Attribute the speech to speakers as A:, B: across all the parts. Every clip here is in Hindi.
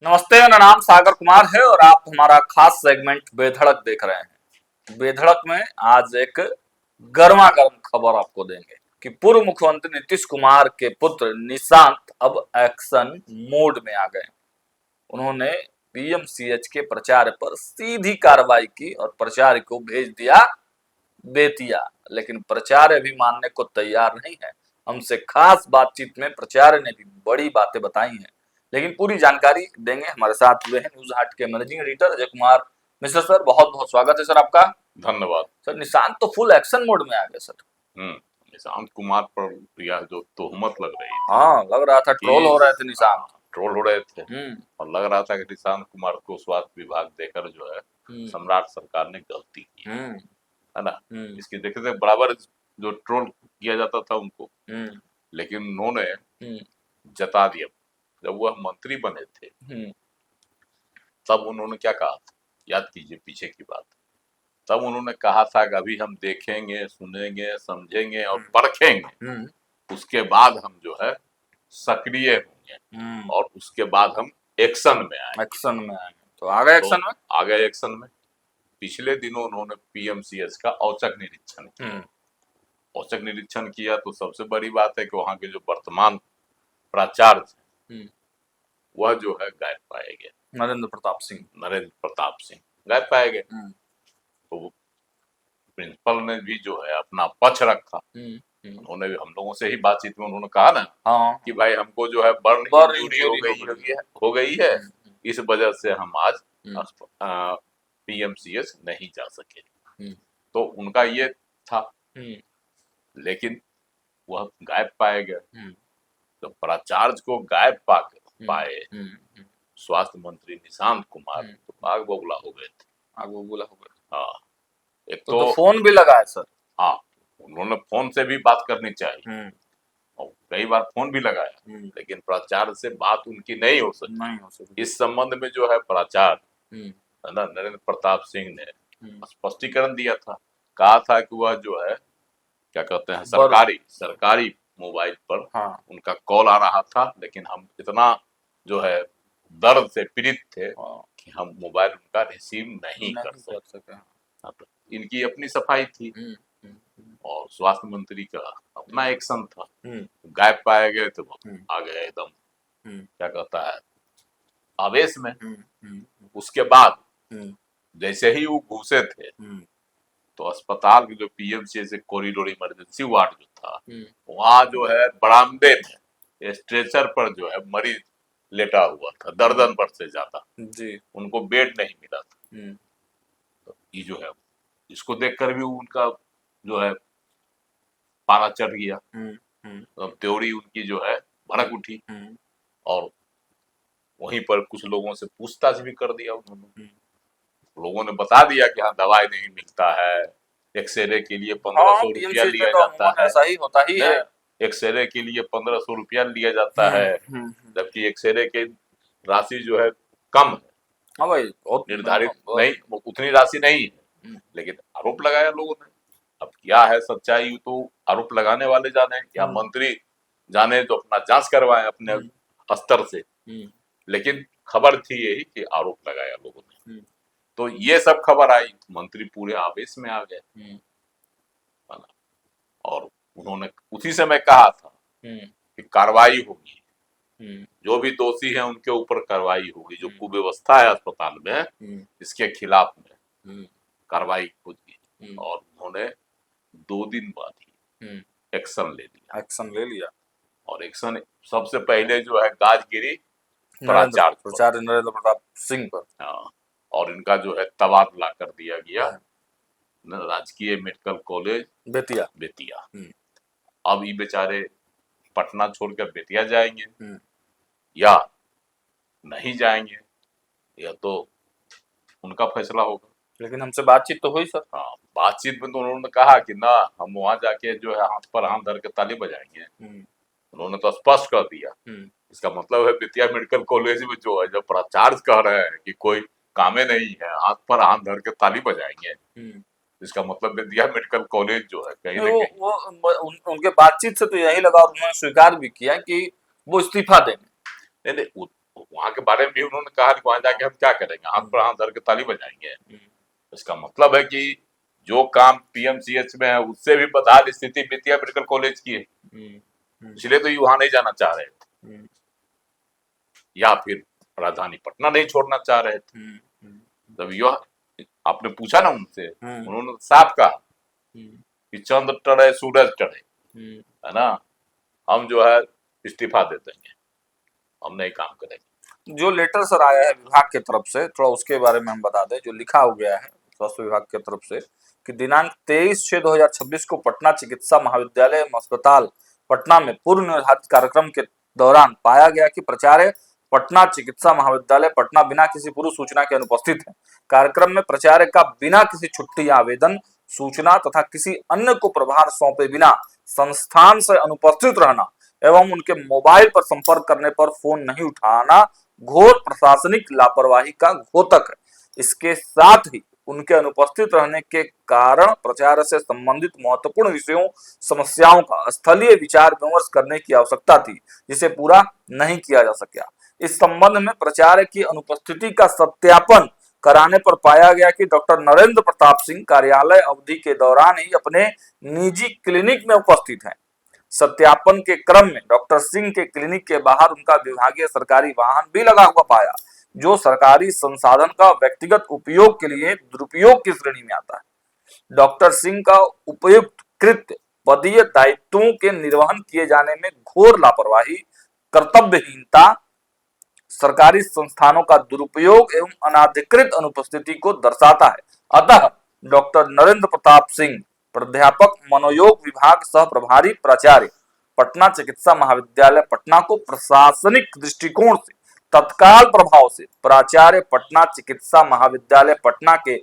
A: नमस्ते, मेरा नाम सागर कुमार है और आप हमारा खास सेगमेंट बेधड़क देख रहे हैं। बेधड़क में आज एक गर्मा गर्म खबर आपको देंगे कि पूर्व मुख्यमंत्री नीतीश कुमार के पुत्र निशांत अब एक्शन मोड में आ गए। उन्होंने पीएमसीएच के प्राचार्य पर सीधी कार्रवाई की और प्राचार्य को भेज दिया बेतिया, लेकिन प्राचार्य भी मानने को तैयार नहीं है। हमसे खास बातचीत में प्राचार्य ने भी बड़ी बातें बताई हैं, लेकिन पूरी जानकारी देंगे। हमारे साथ हुए हैं न्यूज हाट के managing editor Ajay Kumar Mishra sir. बहुत बहुत स्वागत है सर आपका।
B: धन्यवाद
A: सर, निशांत तो फुल एक्शन मोड में आ गए सर।
B: निशांत कुमार पर यह जो तोहमत लग रही थी,
A: हाँ, लग रहा था ट्रोल हो रहे थे निशांत।
B: ट्रोल हो रहे थे और लग रहा था कि निशांत कुमार को स्वास्थ्य विभाग देकर जो है सम्राट सरकार ने गलती की है ना। इसकी देखे थे बराबर जो ट्रोल किया जाता था उनको, लेकिन उन्होंने जता दिया। जब वह मंत्री बने थे तब उन्होंने क्या कहा था, याद कीजिए पीछे की बात। तब उन्होंने कहा था कि अभी हम देखेंगे, सुनेंगे, समझेंगे और परखेंगे, उसके बाद हम जो है सक्रिय होंगे और उसके बाद हम एक्शन में आएंगे।
A: तो आ गए एक्शन में।
B: आ गए एक्शन में। पिछले दिनों उन्होंने पीएमसीएच का औचक निरीक्षण किया। औचक निरीक्षण किया तो सबसे बड़ी बात है कि वहां के जो वर्तमान प्राचार्य वह जो है गायब पाए गए। नरेंद्र प्रताप सिंह गायब पाए गए। तो प्रिंसिपल ने भी जो है अपना पक्ष रखा। उन्होंने भी हम लोगों से ही बातचीत में उन्होंने कहा ना कि भाई हमको जो है बर्न इंजरी हो गई है, इस वजह से हम आज पीएमसीएच नहीं जा सके। तो उनका ये था, लेकिन वह गायब पाए गए। तो प्राचार्य को गायब पाए स्वास्थ्य मंत्री निशांत कुमार तो आग बबूला हो गए थे। हाँ, एक
A: तो फोन भी लगाया सर।
B: हाँ, उन्होंने फोन से भी बात करनी चाहिए और कई बार फोन भी लगाया, लेकिन प्राचार्य से बात उनकी नहीं हो सकी। इस संबंध में जो है प्राचार्य नरेंद्र प्रताप सिंह ने स्पष्टीकरण दिया था। कहा था कि वह जो है क्या कहते हैं सरकारी मोबाइल पर उनका कॉल आ रहा था, लेकिन हम इतना जो है दर्द से पीड़ित थे कि हम मोबाइल उनका रिसीव नहीं कर सके। इनकी अपनी सफाई थी और स्वास्थ्य मंत्री का अपना एक्शन था। गायब पाए गए तो आ गए एकदम क्या कहता है आवेश में। उसके बाद जैसे ही वो घुसे थे तो अस्पताल के जो पीएमसीएच से कॉरिडोर इमरजेंसी वार्ड जो था वहाँ जो है बरामदे में स्ट्रेचर पर जो है मरीज लेटा हुआ था, दर्जन पर से ज्यादा। उनको बेड नहीं मिला था। तो ये जो है इसको देखकर भी उनका जो है पारा चढ़ गया। तो त्योरी उनकी जो है भड़क उठी और वहीं पर कुछ लोगों से पूछताछ भी कर दिया उन्होंने। लोगों ने बता दिया कि हाँ दवाई नहीं मिलता है, एक्सरे के लिए 1500 रुपया लिया जाता है।
A: ऐसा ही होता ही है।
B: एक्सरे के लिए 1500 रुपया लिया जाता है, जबकि एक्सरे के राशि जो है कम है।
A: हाँ भाई,
B: निर्धारित नहीं, उतनी राशि नहीं है, लेकिन आरोप लगाया लोगों ने। अब क्या है सच्चाई तो आरोप लगाने वाले जाने या मंत्री जाने, तो अपना जांच करवाएं अपने स्तर से। लेकिन खबर थी यही कि आरोप लगाया लोगों ने। तो ये सब खबर आई, मंत्री पूरे आवेश में आ गए और उन्होंने उसी समय कहा था कि कार्रवाई होगी, जो भी दोषी है उनके ऊपर कार्रवाई होगी। जो कुव्यवस्था है अस्पताल में इसके खिलाफ में कार्रवाई होगी। और उन्होंने 2 दिन बाद ही एक्शन ले लिया। और एक्शन सबसे पहले जो है गाजगिरी
A: प्राचार्य नरेंद्र प्रताप सिंह पर।
B: हाँ, और इनका जो है तबादला कर दिया गया राजकीय मेडिकल कॉलेज बेतिया। अब ये बेचारे पटना छोड़कर बेतिया जाएंगे या नहीं जाएंगे, यह तो उनका फैसला होगा।
A: लेकिन हमसे बातचीत तो हुई सर।
B: हाँ, बातचीत में तो उन्होंने कहा कि ना हम वहां जाके जो है हाथ पर हाथ धर के ताली बजाएंगे। उन्होंने तो स्पष्ट कर दिया। इसका मतलब है बेतिया मेडिकल कॉलेज में जो है जब प्राचार्य कह रहे हैं कि कोई कामे नहीं है, हाथ पर हाथ धर के ताली बजाएंगे, इसका मतलब बेतिया मेडिकल कॉलेज जो है कहीं ना कहीं
A: उनके बातचीत से तो यही लगा और उन्होंने स्वीकार भी किया कि वो इस्तीफा देंगे।
B: नहीं, वहां के बारे में भी उन्होंने कहा कि वहां जाके हम क्या करेंगे, हाथ पर हाथ धर के ताली बजाएंगे। इसका मतलब है कि जो काम पीएमसीएच में है उससे भी बदहाल स्थिति बेतिया मेडिकल कॉलेज की है, इसलिए तो ये वहां नहीं जाना चाह रहे थे, या फिर राजधानी पटना नहीं छोड़ना चाह रहे थे। जब यह आपने पूछा ना उनसे, उन्होंने साफ कहा कि चंद्र टड़े सूरज टड़े, है ना, हम जो है इस्तीफा दे देंगे, हम नहीं काम करेंगे।
A: जो लेटर सर आया है विभाग की तरफ से, थोड़ा उसके बारे में हम बता दें। जो लिखा हो गया है स्वास्थ्य विभाग की तरफ से कि दिनांक 23/6/2026 को पटना चिकित्सा महाविद्यालय एवं अस्पताल पटना में पूर्व निर्धारित कार्यक्रम के दौरान पाया गया कि प्राचार्य पटना चिकित्सा महाविद्यालय पटना बिना किसी पूर्व सूचना के अनुपस्थित है। कार्यक्रम में प्राचार्य का बिना किसी छुट्टी या आवेदन सूचना तथा किसी अन्य को प्रभार सौंपे बिना संस्थान से अनुपस्थित रहना एवं उनके मोबाइल पर संपर्क करने पर फोन नहीं उठाना घोर प्रशासनिक लापरवाही का घोतक है। इसके साथ ही उनके अनुपस्थित रहने के कारण प्राचार्य से संबंधित महत्वपूर्ण विषयों समस्याओं का स्थलीय विचार विमर्श करने की आवश्यकता थी, जिसे पूरा नहीं किया जा सका। इस संबंध में प्राचार्य की अनुपस्थिति का सत्यापन कराने पर पाया गया कि डॉक्टर नरेंद्र प्रताप सिंह कार्यालय अवधि के दौरान ही अपने निजी क्लिनिक में उपस्थित हैं। सत्यापन के क्रम में डॉक्टर सिंह के क्लिनिक के बाहर उनका विभागीय सरकारी वाहन भी लगा हुआ पाया, जो सरकारी संसाधन का व्यक्तिगत उपयोग के लिए दुरुपयोग की श्रेणी में आता है। डॉक्टर सिंह का उपयुक्त कृत्य पदीय दायित्वों के निर्वहन किए जाने में घोर लापरवाही, कर्तव्यहीनता, सरकारी संस्थानों का दुरुपयोग एवं अनाधिकृत अनुपस्थिति को दर्शाता है। अतः डॉक्टर नरेंद्र प्रताप सिंह प्राध्यापक मनोयोग विभाग सह प्रभारी प्राचार्य पटना चिकित्सा महाविद्यालय पटना को प्रशासनिक दृष्टिकोण से तत्काल प्रभाव से प्राचार्य पटना चिकित्सा महाविद्यालय पटना के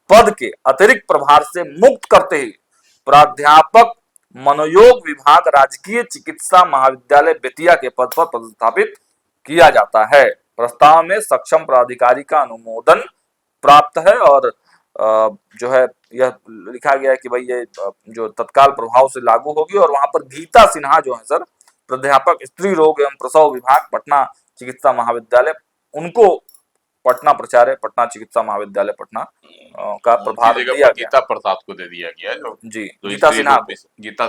A: पद के अतिरिक्त प्रभार से मुक्त करते हुए प्राध्यापक मनोयोग विभाग राजकीय चिकित्सा महाविद्यालय बेतिया के पद पर पदस्थापित किया जाता है। प्रस्ताव में सक्षम प्राधिकारी का अनुमोदन प्राप्त है और जो है यह लिखा गया है कि भाई ये जो तत्काल प्रभाव से लागू होगी। और वहां पर गीता सिन्हा जो है सर प्राध्यापक स्त्री रोग एवं प्रसव विभाग पटना चिकित्सा महाविद्यालय, उनको पटना प्राचार्य पटना चिकित्सा महाविद्यालय पटना का प्रभार दिया गया।
B: गीता प्रसाद को दे दिया गया जो
A: जी गीता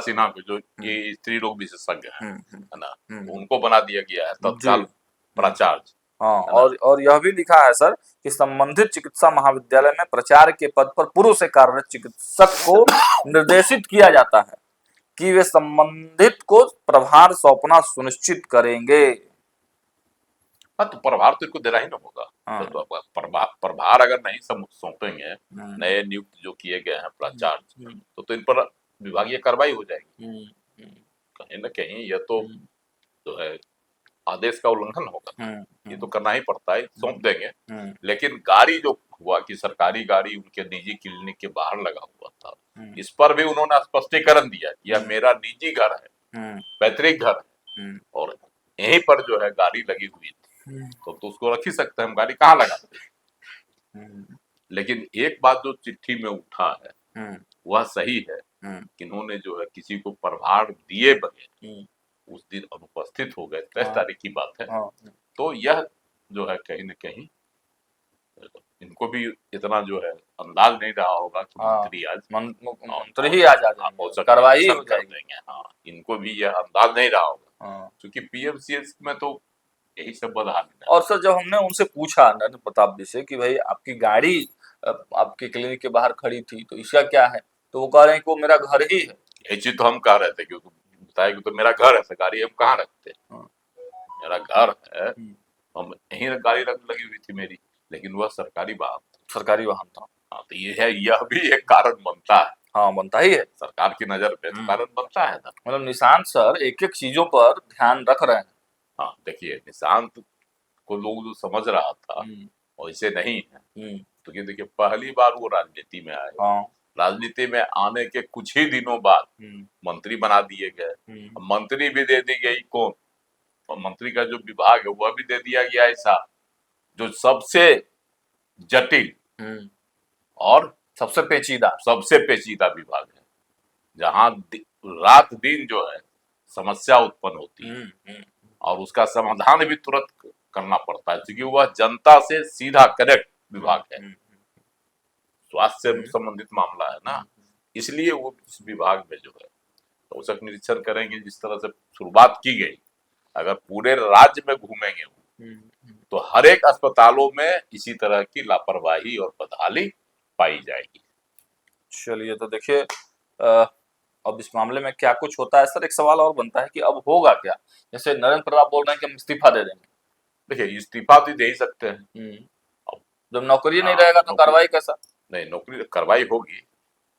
B: सिन्हा को जो ये स्त्री रोग विशेषज्ञ है ना, उनको बना दिया गया है तत्काल प्राचार्य।
A: हाँ, और यह भी लिखा है सर कि संबंधित चिकित्सा महाविद्यालय में प्राचार्य के पद पर पूर्व से कार्यरत चिकित्सक को निर्देशित किया जाता है कि वे संबंधित को प्रभार सौंपना सुनिश्चित करेंगे।
B: हाँ, तो प्रभार तो इनको देना ही ना होगा। तो प्रभार अगर नहीं सौंपेंगे नए नियुक्त जो किए गए हैं प्राचार्य, तो इन पर विभागीय कार्रवाई हो जाएगी। कहीं ना कहीं यह तो जो है आदेश का उल्लंघन होगा। ये तो करना ही पड़ता है, सौंप देंगे। लेकिन गाड़ी जो हुआ कि सरकारी गाड़ी उनके निजी क्लिनिक के बाहर लगा हुआ था, इस पर भी उन्होंने स्पष्टीकरण दिया कि यह मेरा निजी घर है, पैतृक घर है और यहीं पर जो है गाड़ी लगी हुई थी, तो उसको रख ही सकते हैं, हम गाड़ी कहाँ लगाते। लेकिन एक बात जो चिट्ठी में उठा है वह सही है कि इन्होंने जो है किसी को प्रभार दिए बगैर उस दिन अनुपस्थित हो गए, 23 तारीख की बात है। तो यह जो है कहीं न कहीं इनको भी इतना जो है अंदाज नहीं रहा होगा कि मंत्री ही आज कार्रवाई कर देंगे। हाँ, इनको भी यह अंदाज नहीं रहा होगा क्योंकि पीएमसीएच में तो यही सब बदहाल है।
A: और सर जब हमने उनसे पूछा नरेंद्र प्रताप जी से कि भाई आपकी गाड़ी आपके क्लिनिक के बाहर खड़ी थी तो इसका क्या है, तो वो कह रहे हैं कि वो मेरा घर ही है।
B: यही चीज तो हम कह रहे थे कि बताया कि तो मेरा घर है, गाड़ी हम कहाँ रखते हैं, मेरा घर है, हम यहीं गाड़ी लगी हुई थी मेरी, लेकिन वह सरकारी वाहन था। हाँ, तो ये है, यह भी एक कारण बनता है।
A: हाँ, बनता ही है, सरकार
B: की नजर पे तो कारण बनता है ना।
A: मतलब निशांत सर एक एक चीजों पर ध्यान रख रहे हैं।
B: हाँ, देखिए निशांत को लोग जो समझ रहा था वैसे नहीं है। तो ये देखिए पहली बार वो राजनीति में आए, राजनीति में आने के कुछ ही दिनों बाद मंत्री बना दिए गए। मंत्री भी दे दी गई कौन, और मंत्री का जो विभाग है वह भी दे दिया गया ऐसा जो सबसे जटिल और सबसे पेचीदा विभाग है, जहां रात दिन जो है समस्या उत्पन्न होती है और उसका समाधान भी तुरंत करना पड़ता है, क्योंकि वह जनता से सीधा कनेक्ट विभाग है, स्वास्थ्य से संबंधित मामला है ना, इसलिए वो इस विभाग में जो है औचक निरीक्षण करेंगे। जिस तरह से शुरुआत की गई, अगर पूरे राज्य में घूमेंगे तो हर एक अस्पतालों में इसी तरह की लापरवाही और बदहाली पाई जाएगी।
A: चलिए, तो देखिए अब इस मामले में क्या कुछ होता है सर, एक सवाल और बनता है कि अब होगा क्या। जैसे नरेंद्र प्रताप बोल रहे हैं कि हम इस्तीफा दे देंगे।
B: देखिए, इस्तीफा तो दे ही सकते हैं,
A: जब नौकरी नहीं रहेगा तो कार्रवाई कैसा?
B: नहीं, नौकरी कार्रवाई होगी,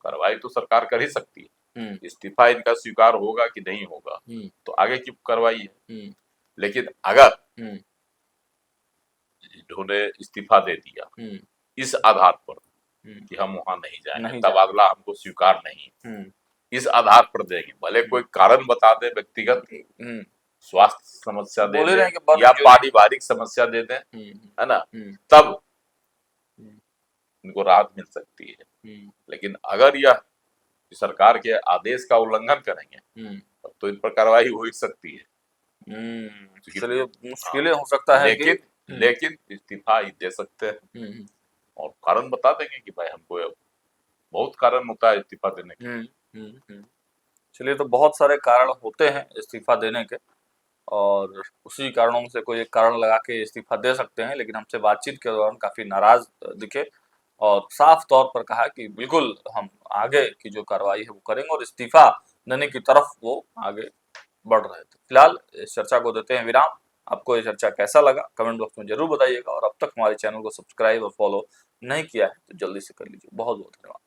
B: कार्रवाई तो सरकार कर ही सकती है। इस्तीफा इनका स्वीकार होगा कि नहीं होगा तो आगे की कार्रवाई है। लेकिन अगर इन्होंने इस्तीफा दे दिया इस आधार पर कि हम वहां नहीं जाएंगे, तबादला हमको स्वीकार नहीं, इस आधार पर देंगे, भले कोई कारण बता दे, व्यक्तिगत स्वास्थ्य समस्या दे दे या पारिवारिक समस्या दे दे, है ना, तब इनको राहत मिल सकती है। लेकिन अगर यह सरकार के आदेश का उल्लंघन करेंगे तब तो इन पर कार्रवाई हो ही सकती है।
A: चलिए, मुश्किलें हो सकता है,
B: लेकिन इस्तीफा ही दे सकते हैं और कारण बता देंगे कि भाई हमको बहुत कारण होता है इस्तीफा देने के।
A: चलिए, तो बहुत सारे कारण होते हैं इस्तीफा देने के और उसी कारणों में से कोई एक कारण लगा के इस्तीफा दे सकते हैं। लेकिन हमसे बातचीत के दौरान काफी नाराज दिखे और साफ तौर पर कहा कि बिल्कुल हम आगे की जो कार्रवाई है वो करेंगे और इस्तीफा देने की तरफ वो आगे बढ़ रहे थे। फिलहाल इस चर्चा को देते हैं विराम। आपको ये चर्चा कैसा लगा कमेंट बॉक्स में जरूर बताइएगा और अब तक हमारे चैनल को सब्सक्राइब और फॉलो नहीं किया है तो जल्दी से कर लीजिए। बहुत बहुत धन्यवाद।